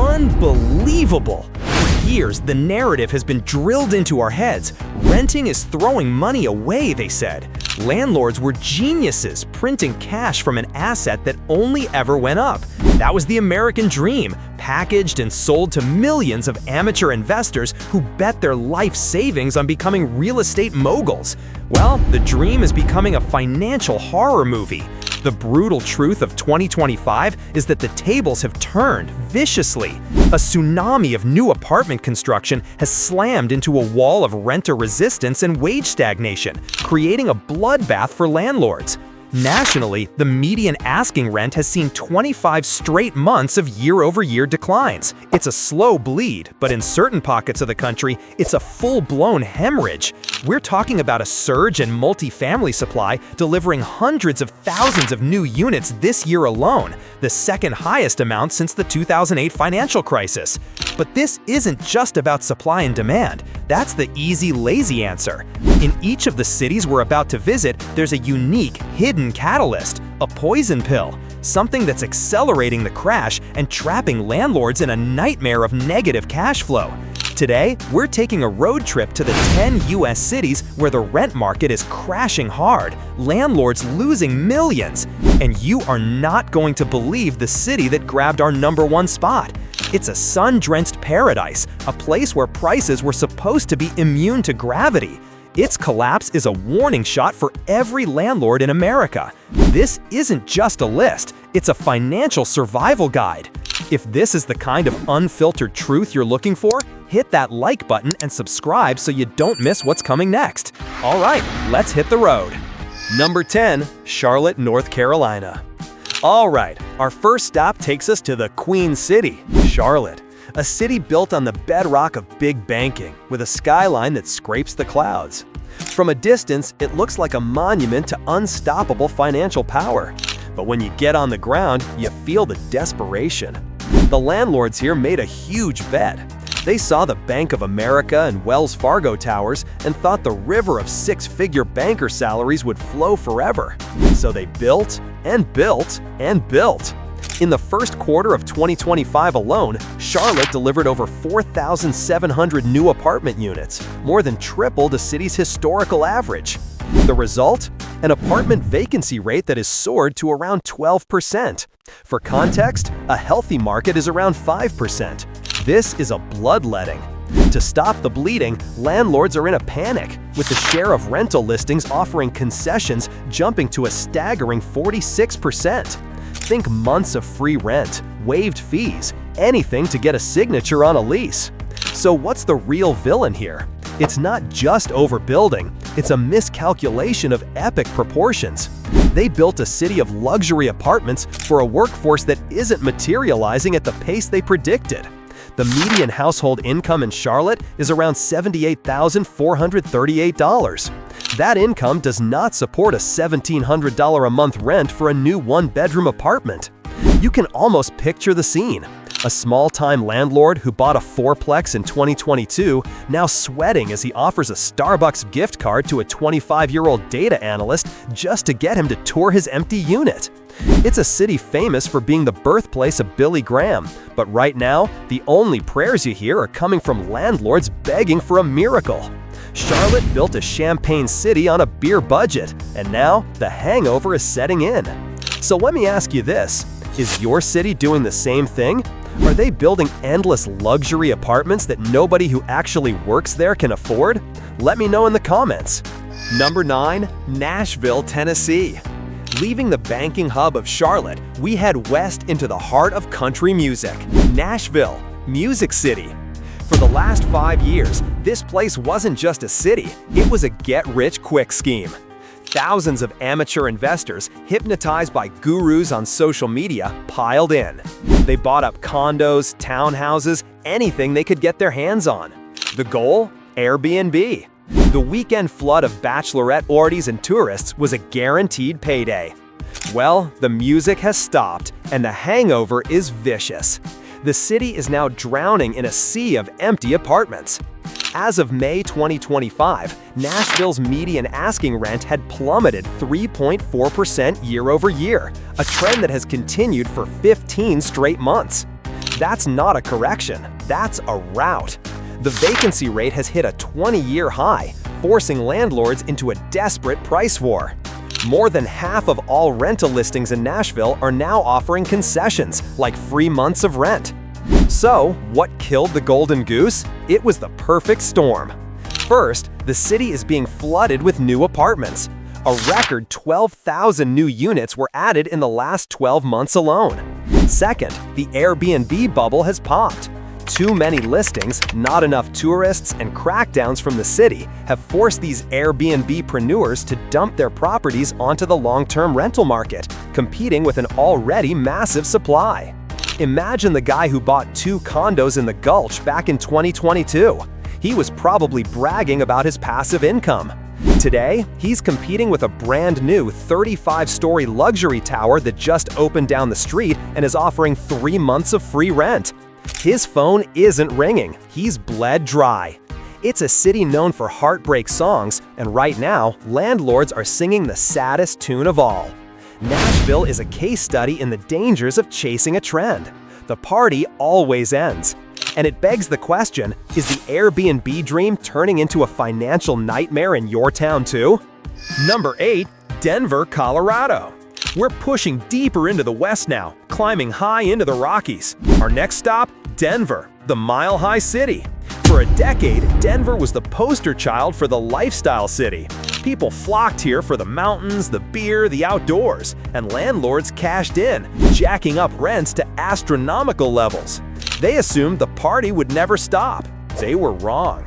unbelievable. For years, the narrative has been drilled into our heads. Renting is throwing money away, they said. Landlords were geniuses, printing cash from an asset that only ever went up. That was the American dream, packaged and sold to millions of amateur investors who bet their life savings on becoming real estate moguls. Well, the dream is becoming a financial horror movie. The brutal truth of 2025 is that the tables have turned viciously. A tsunami of new apartment construction has slammed into a wall of renter resistance and wage stagnation, creating a bloodbath for landlords. Nationally, the median asking rent has seen 25 straight months of year-over-year declines. It's a slow bleed, but in certain pockets of the country, it's a full-blown hemorrhage. We're talking about a surge in multifamily supply, delivering hundreds of thousands of new units this year alone, the second highest amount since the 2008 financial crisis. But this isn't just about supply and demand. That's the easy, lazy answer. In each of the cities we're about to visit, there's a unique, hidden catalyst, a poison pill, something that's accelerating the crash and trapping landlords in a nightmare of negative cash flow. Today, we're taking a road trip to the 10 U.S. cities where the rent market is crashing hard, landlords losing millions, and you are not going to believe the city that grabbed our #1 spot. It's a sun-drenched paradise, a place where prices were supposed to be immune to gravity. Its collapse is a warning shot for every landlord in America. This isn't just a list, it's a financial survival guide. If this is the kind of unfiltered truth you're looking for, hit that like button and subscribe so you don't miss what's coming next. All right, let's hit the road. Number 10, Charlotte, North Carolina. All right, our first stop takes us to the Queen City, Charlotte. A city built on the bedrock of big banking, with a skyline that scrapes the clouds. From a distance, it looks like a monument to unstoppable financial power. But when you get on the ground, you feel the desperation. The landlords here made a huge bet. They saw the Bank of America and Wells Fargo towers and thought the river of six-figure banker salaries would flow forever. So they built and built and built. In the first quarter of 2025 alone, Charlotte delivered over 4,700 new apartment units, more than triple the city's historical average. The result? An apartment vacancy rate that has soared to around 12%. For context, a healthy market is around 5%. This is a bloodletting. To stop the bleeding, landlords are in a panic, with the share of rental listings offering concessions jumping to a staggering 46%. Think months of free rent, waived fees, anything to get a signature on a lease. So what's the real villain here? It's not just overbuilding, it's a miscalculation of epic proportions. They built a city of luxury apartments for a workforce that isn't materializing at the pace they predicted. The median household income in Charlotte is around $78,438. That income does not support a $1,700 a month rent for a new one-bedroom apartment. You can almost picture the scene. A small-time landlord who bought a fourplex in 2022 now sweating as he offers a Starbucks gift card to a 25-year-old data analyst just to get him to tour his empty unit. It's a city famous for being the birthplace of Billy Graham, but right now, the only prayers you hear are coming from landlords begging for a miracle. Charlotte built a champagne city on a beer budget, and now the hangover is setting in. So let me ask you this, is your city doing the same thing? Are they building endless luxury apartments that nobody who actually works there can afford? Let me know in the comments. Number 9, Nashville, Tennessee. Leaving the banking hub of Charlotte, we head west into the heart of country music, Nashville, Music City. For the last 5 years, this place wasn't just a city, it was a get-rich-quick scheme. Thousands of amateur investors, hypnotized by gurus on social media, piled in. They bought up condos, townhouses, anything they could get their hands on. The goal? Airbnb. The weekend flood of bachelorette orgies and tourists was a guaranteed payday. Well, the music has stopped, and the hangover is vicious. The city is now drowning in a sea of empty apartments. As of May 2025, Nashville's median asking rent had plummeted 3.4% year over year, a trend that has continued for 15 straight months. That's not a correction, that's a rout. The vacancy rate has hit a 20-year high, forcing landlords into a desperate price war. More than half of all rental listings in Nashville are now offering concessions, like free months of rent. So, what killed the golden goose? It was the perfect storm. First, the city is being flooded with new apartments. A record 12,000 new units were added in the last 12 months alone. Second, the Airbnb bubble has popped. Too many listings, not enough tourists, and crackdowns from the city have forced these Airbnb-preneurs to dump their properties onto the long-term rental market, competing with an already massive supply. Imagine the guy who bought 2 condos in the Gulch back in 2022. He was probably bragging about his passive income. Today, he's competing with a brand new 35-story luxury tower that just opened down the street and is offering 3 months of free rent. His phone isn't ringing, he's bled dry. It's a city known for heartbreak songs, and right now, landlords are singing the saddest tune of all. Nashville is a case study in the dangers of chasing a trend. The party always ends. And it begs the question, is the Airbnb dream turning into a financial nightmare in your town too? Number 8. Denver, Colorado. We're pushing deeper into the West now, climbing high into the Rockies. Our next stop, Denver, the mile-high city. For a decade, Denver was the poster child for the lifestyle city. People flocked here for the mountains, the beer, the outdoors, and landlords cashed in, jacking up rents to astronomical levels. They assumed the party would never stop. They were wrong.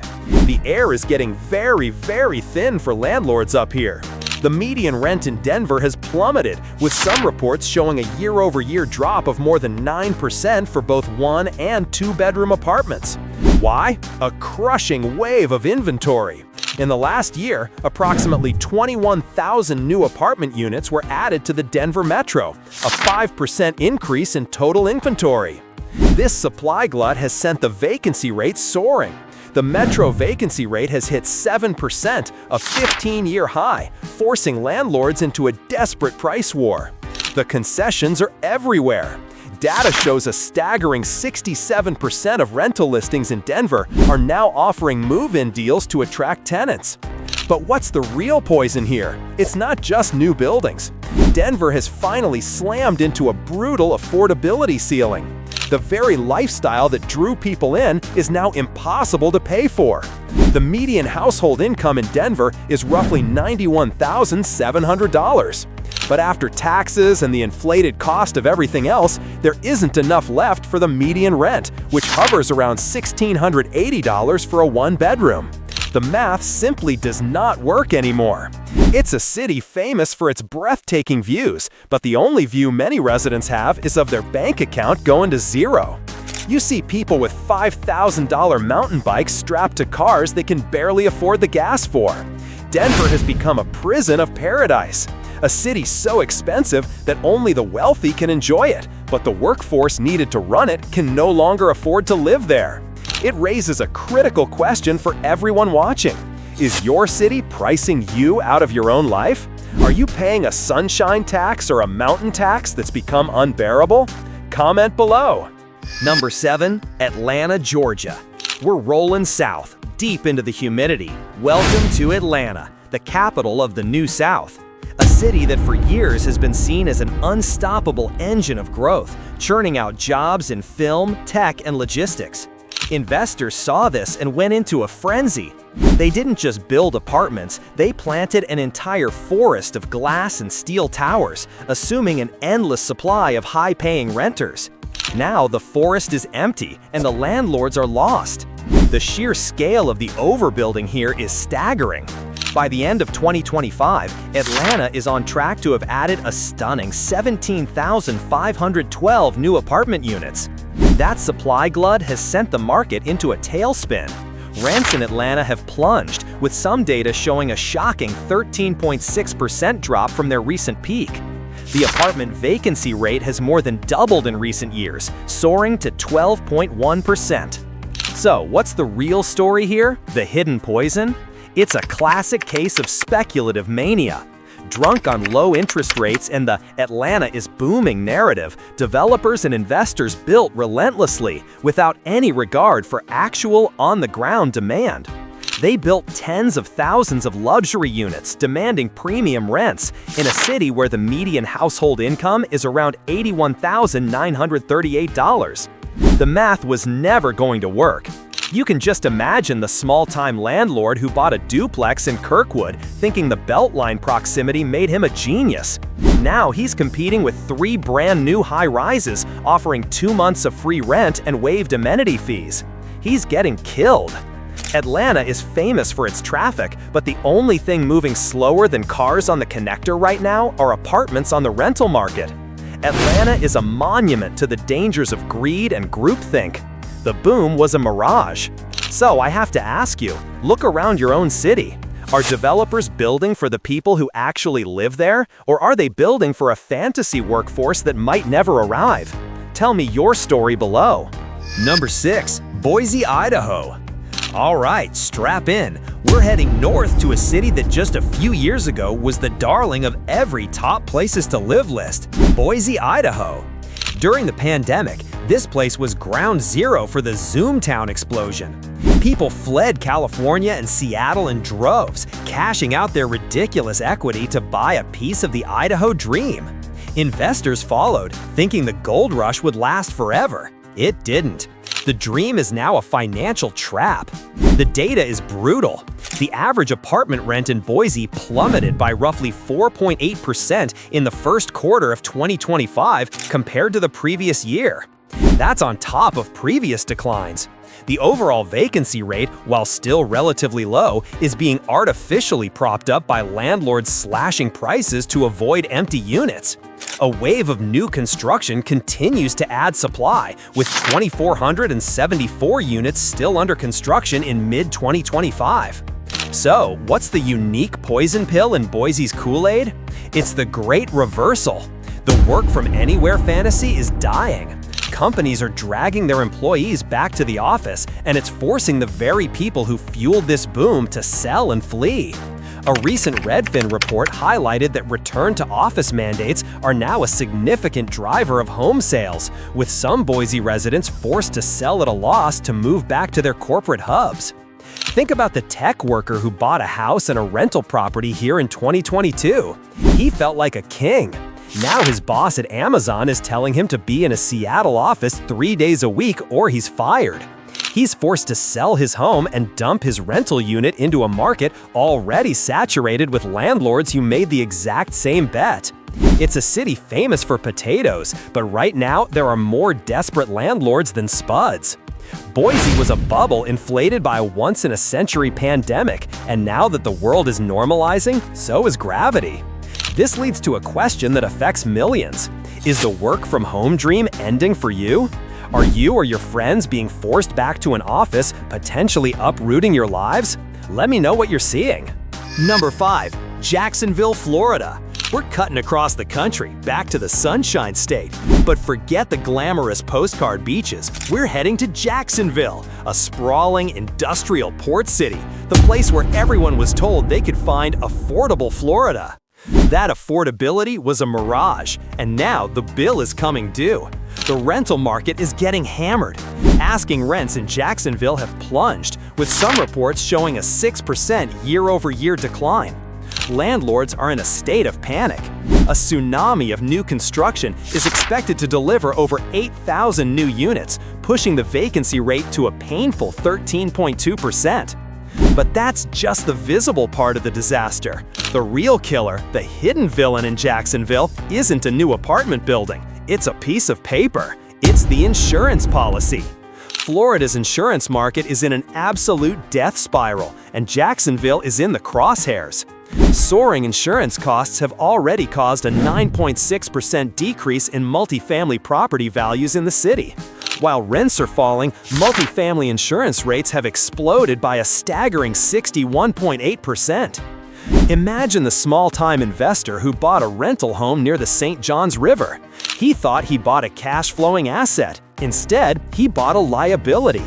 The air is getting very, very thin for landlords up here. The median rent in Denver has plummeted, with some reports showing a year-over-year drop of more than 9% for both 1- and 2-bedroom apartments. Why? A crushing wave of inventory. In the last year, approximately 21,000 new apartment units were added to the Denver metro, a 5% increase in total inventory. This supply glut has sent the vacancy rate soaring. The metro vacancy rate has hit 7%, a 15-year high, forcing landlords into a desperate price war. The concessions are everywhere. Data shows a staggering 67% of rental listings in Denver are now offering move-in deals to attract tenants. But what's the real poison here? It's not just new buildings. Denver has finally slammed into a brutal affordability ceiling. The very lifestyle that drew people in is now impossible to pay for. The median household income in Denver is roughly $91,700. But after taxes and the inflated cost of everything else, there isn't enough left for the median rent, which hovers around $1,680 for a 1-bedroom. The math simply does not work anymore. It's a city famous for its breathtaking views, but the only view many residents have is of their bank account going to zero. You see people with $5,000 mountain bikes strapped to cars they can barely afford the gas for. Denver has become a prison of paradise. A city so expensive that only the wealthy can enjoy it, but the workforce needed to run it can no longer afford to live there. It raises a critical question for everyone watching. Is your city pricing you out of your own life? Are you paying a sunshine tax or a mountain tax that's become unbearable? Comment below. Number 7. Atlanta, Georgia. We're rolling south, deep into the humidity. Welcome to Atlanta, the capital of the New South. A city that for years has been seen as an unstoppable engine of growth, churning out jobs in film, tech, and logistics. Investors saw this and went into a frenzy. They didn't just build apartments, they planted an entire forest of glass and steel towers, assuming an endless supply of high-paying renters. Now the forest is empty and the landlords are lost. The sheer scale of the overbuilding here is staggering. By the end of 2025, Atlanta is on track to have added a stunning 17,512 new apartment units. That supply glut has sent the market into a tailspin. Rents in Atlanta have plunged, with some data showing a shocking 13.6% drop from their recent peak. The apartment vacancy rate has more than doubled in recent years, soaring to 12.1%. So, what's the real story here? The hidden poison? It's a classic case of speculative mania. Drunk on low interest rates and the "Atlanta is booming" narrative, developers and investors built relentlessly without any regard for actual on-the-ground demand. They built tens of thousands of luxury units, demanding premium rents in a city where the median household income is around $81,938. The math was never going to work. You can just imagine the small-time landlord who bought a duplex in Kirkwood thinking the Beltline proximity made him a genius. Now he's competing with 3 brand-new high-rises offering 2 months of free rent and waived amenity fees. He's getting killed. Atlanta is famous for its traffic, but the only thing moving slower than cars on the connector right now are apartments on the rental market. Atlanta is a monument to the dangers of greed and groupthink. The boom was a mirage. So I have to ask you, look around your own city. Are developers building for the people who actually live there, or are they building for a fantasy workforce that might never arrive? Tell me your story below. Number 6. Boise, Idaho. All right, strap in. We're heading north to a city that just a few years ago was the darling of every top places to live list, Boise, Idaho. During the pandemic, this place was ground zero for the Zoomtown explosion. People fled California and Seattle in droves, cashing out their ridiculous equity to buy a piece of the Idaho dream. Investors followed, thinking the gold rush would last forever. It didn't. The dream is now a financial trap. The data is brutal. The average apartment rent in Boise plummeted by roughly 4.8% in the first quarter of 2025 compared to the previous year. That's on top of previous declines. The overall vacancy rate, while still relatively low, is being artificially propped up by landlords slashing prices to avoid empty units. A wave of new construction continues to add supply, with 2,474 units still under construction in mid-2025. So, what's the unique poison pill in Boise's Kool-Aid? It's the great reversal. The work-from-anywhere fantasy is dying. Companies are dragging their employees back to the office, and it's forcing the very people who fueled this boom to sell and flee. A recent Redfin report highlighted that return-to-office mandates are now a significant driver of home sales, with some Boise residents forced to sell at a loss to move back to their corporate hubs. Think about the tech worker who bought a house and a rental property here in 2022. He felt like a king. Now his boss at Amazon is telling him to be in a Seattle office 3 days a week or he's fired. He's forced to sell his home and dump his rental unit into a market already saturated with landlords who made the exact same bet. It's a city famous for potatoes, but right now there are more desperate landlords than spuds. Boise was a bubble inflated by a once-in-a-century pandemic, and now that the world is normalizing, so is gravity. This leads to a question that affects millions. Is the work-from-home dream ending for you? Are you or your friends being forced back to an office, potentially uprooting your lives? Let me know what you're seeing. Number 5. Jacksonville, Florida. We're cutting across the country, back to the Sunshine State. But forget the glamorous postcard beaches. We're heading to Jacksonville, a sprawling industrial port city, the place where everyone was told they could find affordable Florida. That affordability was a mirage, and now the bill is coming due. The rental market is getting hammered. Asking rents in Jacksonville have plunged, with some reports showing a 6% year-over-year decline. Landlords are in a state of panic. A tsunami of new construction is expected to deliver over 8,000 new units, pushing the vacancy rate to a painful 13.2%. But that's just the visible part of the disaster. The real killer, the hidden villain in Jacksonville, isn't a new apartment building. It's a piece of paper. It's the insurance policy. Florida's insurance market is in an absolute death spiral, and Jacksonville is in the crosshairs. Soaring insurance costs have already caused a 9.6% decrease in multifamily property values in the city. While rents are falling, multifamily insurance rates have exploded by a staggering 61.8%. Imagine the small-time investor who bought a rental home near the St. Johns River. He thought he bought a cash-flowing asset. Instead, he bought a liability.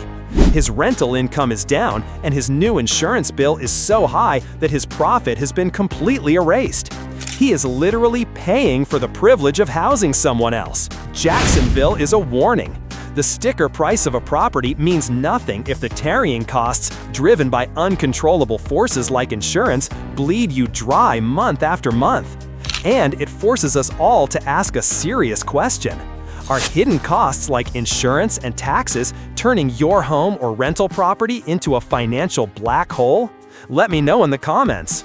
His rental income is down, and his new insurance bill is so high that his profit has been completely erased. He is literally paying for the privilege of housing someone else. Jacksonville is a warning. The sticker price of a property means nothing if the carrying costs, driven by uncontrollable forces like insurance, bleed you dry month after month. And it forces us all to ask a serious question. Are hidden costs like insurance and taxes turning your home or rental property into a financial black hole? Let me know in the comments.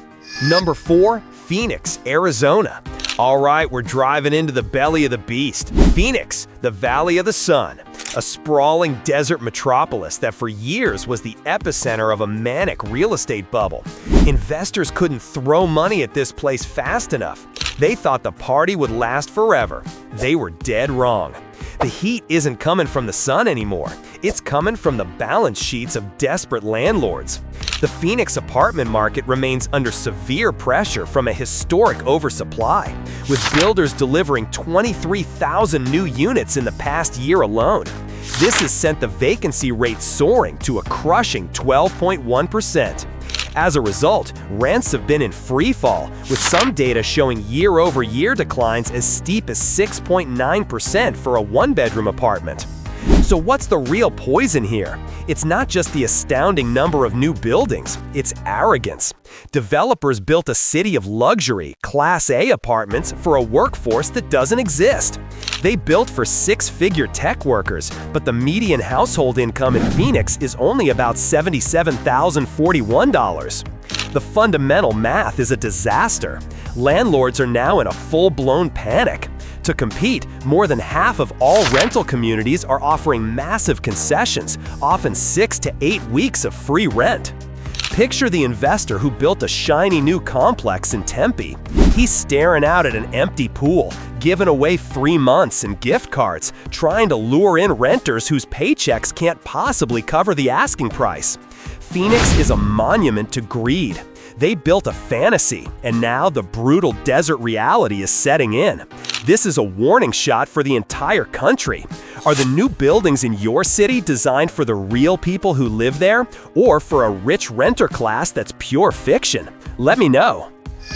Number 4, Phoenix, Arizona. All right, we're driving into the belly of the beast. Phoenix, the Valley of the Sun, a sprawling desert metropolis that for years was the epicenter of a manic real estate bubble. Investors couldn't throw money at this place fast enough. They thought the party would last forever. They were dead wrong. The heat isn't coming from the sun anymore. It's coming from the balance sheets of desperate landlords. The Phoenix apartment market remains under severe pressure from a historic oversupply, with builders delivering 23,000 new units in the past year alone. This has sent the vacancy rate soaring to a crushing 12.1%. As a result, rents have been in free fall, with some data showing year-over-year declines as steep as 6.9% for a one-bedroom apartment. So what's the real poison here? It's not just the astounding number of new buildings, it's arrogance. Developers built a city of luxury, Class A apartments for a workforce that doesn't exist. They built for six-figure tech workers, but the median household income in Phoenix is only about $77,041. The fundamental math is a disaster. Landlords are now in a full-blown panic. To compete, more than half of all rental communities are offering massive concessions, often 6 to 8 weeks of free rent. Picture the investor who built a shiny new complex in Tempe. He's staring out at an empty pool, giving away free months and gift cards, trying to lure in renters whose paychecks can't possibly cover the asking price. Phoenix is a monument to greed. They built a fantasy, and now the brutal desert reality is setting in. This is a warning shot for the entire country. Are the new buildings in your city designed for the real people who live there, or for a rich renter class that's pure fiction? Let me know.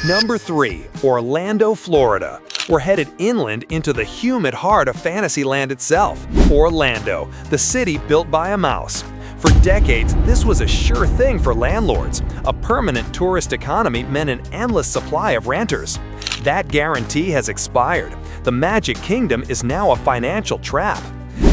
Number 3, Orlando, Florida. We're headed inland into the humid heart of Fantasyland itself. Orlando, the city built by a mouse. For decades, this was a sure thing for landlords. A permanent tourist economy meant an endless supply of renters. That guarantee has expired. The Magic Kingdom is now a financial trap.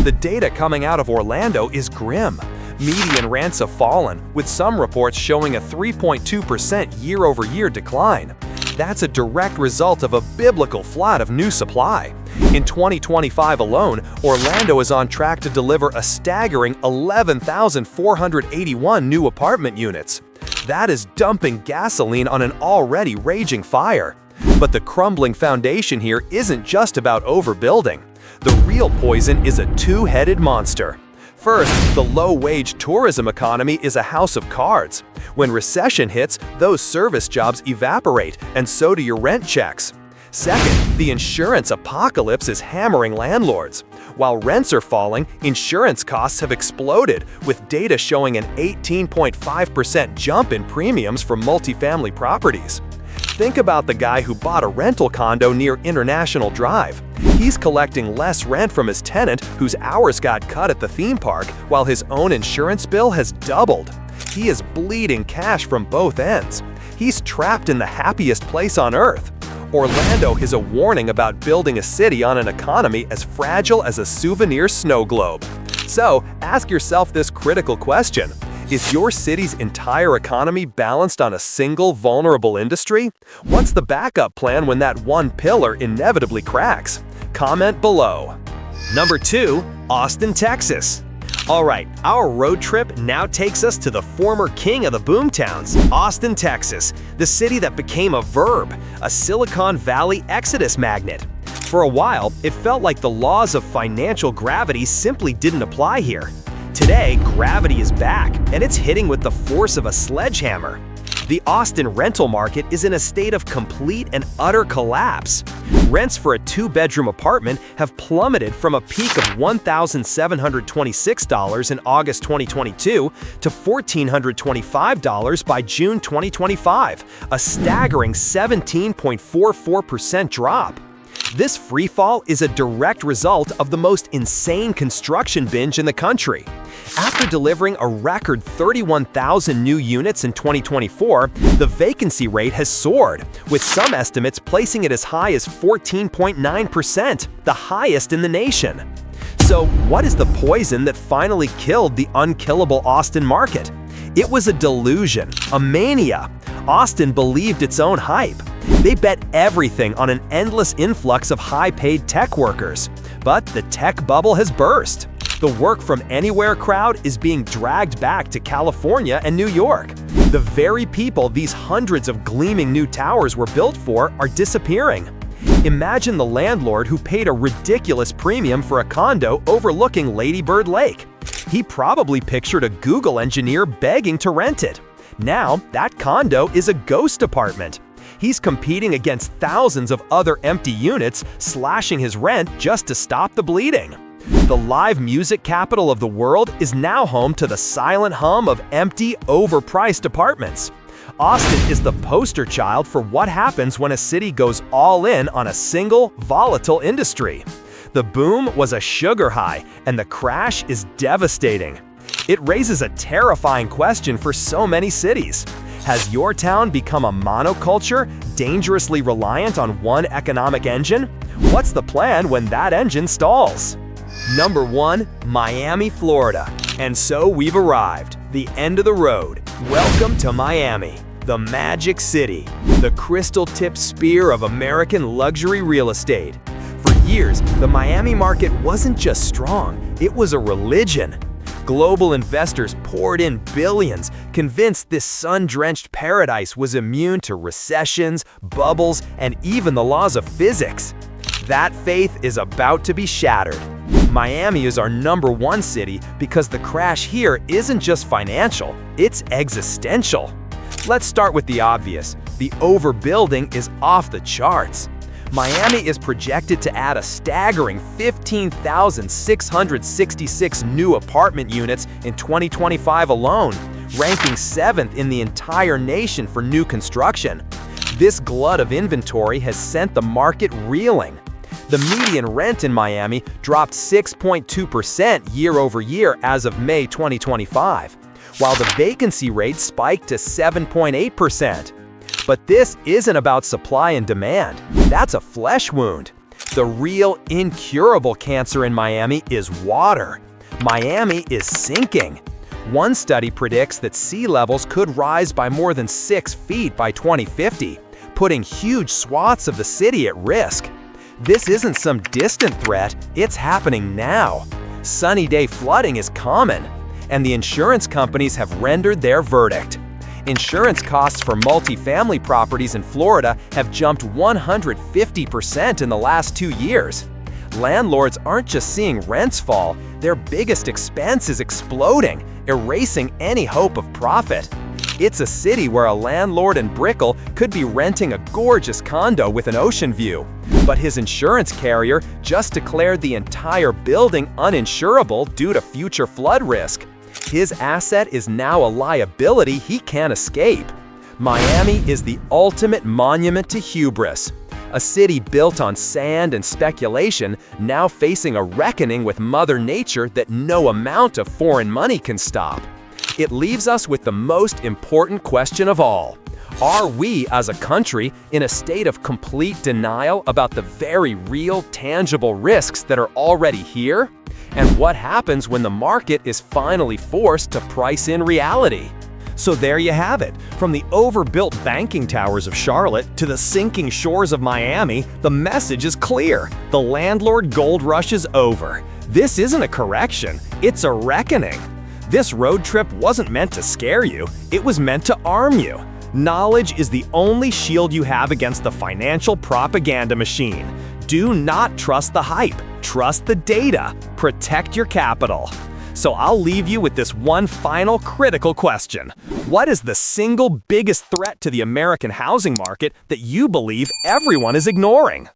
The data coming out of Orlando is grim. Median rents have fallen, with some reports showing a 3.2% year-over-year decline. That's a direct result of a biblical flood of new supply. In 2025 alone, Orlando is on track to deliver a staggering 11,481 new apartment units. That is dumping gasoline on an already raging fire. But the crumbling foundation here isn't just about overbuilding. The real poison is a two-headed monster. First, the low-wage tourism economy is a house of cards. When recession hits, those service jobs evaporate, and so do your rent checks. Second, the insurance apocalypse is hammering landlords. While rents are falling, insurance costs have exploded, with data showing an 18.5% jump in premiums for multifamily properties. Think about the guy who bought a rental condo near International Drive. He's collecting less rent from his tenant whose hours got cut at the theme park, while his own insurance bill has doubled. He is bleeding cash from both ends. He's trapped in the happiest place on earth. Orlando is a warning about building a city on an economy as fragile as a souvenir snow globe. So, ask yourself this critical question. Is your city's entire economy balanced on a single vulnerable industry? What's the backup plan when that one pillar inevitably cracks? Comment below. Number 2, Austin, Texas. Alright, our road trip now takes us to the former king of the boomtowns, Austin, Texas, the city that became a verb, a Silicon Valley exodus magnet. For a while, it felt like the laws of financial gravity simply didn't apply here. Today, gravity is back, and it's hitting with the force of a sledgehammer. The Austin rental market is in a state of complete and utter collapse. Rents for a two-bedroom apartment have plummeted from a peak of $1,726 in August 2022 to $1,425 by June 2025, a staggering 17.44% drop. This freefall is a direct result of the most insane construction binge in the country. After delivering a record 31,000 new units in 2024, the vacancy rate has soared, with some estimates placing it as high as 14.9%, the highest in the nation. So, what is the poison that finally killed the unkillable Austin market? It was a delusion, a mania. Austin believed its own hype. They bet everything on an endless influx of high-paid tech workers. But the tech bubble has burst. The work-from-anywhere crowd is being dragged back to California and New York. The very people these hundreds of gleaming new towers were built for are disappearing. Imagine the landlord who paid a ridiculous premium for a condo overlooking Lady Bird Lake. He probably pictured a Google engineer begging to rent it. Now, that condo is a ghost apartment. He's competing against thousands of other empty units, slashing his rent just to stop the bleeding. The live music capital of the world is now home to the silent hum of empty, overpriced apartments. Austin is the poster child for what happens when a city goes all in on a single, volatile industry. The boom was a sugar high, and the crash is devastating. It raises a terrifying question for so many cities. Has your town become a monoculture, dangerously reliant on one economic engine? What's the plan when that engine stalls? Number 1, Miami, Florida. And so we've arrived, the end of the road. Welcome to Miami, the Magic City, the crystal-tipped spear of American luxury real estate. For years, the Miami market wasn't just strong, it was a religion. Global investors poured in billions, convinced this sun-drenched paradise was immune to recessions, bubbles, and even the laws of physics. That faith is about to be shattered. Miami is our number 1 city because the crash here isn't just financial, it's existential. Let's start with the obvious. The overbuilding is off the charts. Miami is projected to add a staggering 15,666 new apartment units in 2025 alone, ranking 7th in the entire nation for new construction. This glut of inventory has sent the market reeling. The median rent in Miami dropped 6.2% year over year as of May 2025, while the vacancy rate spiked to 7.8%. But this isn't about supply and demand. That's a flesh wound. The real, incurable cancer in Miami is water. Miami is sinking. One study predicts that sea levels could rise by more than 6 feet by 2050, putting huge swaths of the city at risk. This isn't some distant threat, it's happening now. Sunny day flooding is common, and the insurance companies have rendered their verdict. Insurance costs for multifamily properties in Florida have jumped 150% in the last 2 years. Landlords aren't just seeing rents fall, their biggest expense is exploding, erasing any hope of profit. It's a city where a landlord in Brickell could be renting a gorgeous condo with an ocean view, but his insurance carrier just declared the entire building uninsurable due to future flood risk. His asset is now a liability he can't escape. Miami is the ultimate monument to hubris. A city built on sand and speculation, now facing a reckoning with Mother Nature that no amount of foreign money can stop. It leaves us with the most important question of all. Are we, as a country, in a state of complete denial about the very real, tangible risks that are already here? And what happens when the market is finally forced to price in reality? So there you have it. From the overbuilt banking towers of Charlotte to the sinking shores of Miami, the message is clear. The landlord gold rush is over. This isn't a correction, it's a reckoning. This road trip wasn't meant to scare you, it was meant to arm you. Knowledge is the only shield you have against the financial propaganda machine. Do not trust the hype. Trust the data. Protect your capital. So I'll leave you with this one final critical question. What is the single biggest threat to the American housing market that you believe everyone is ignoring?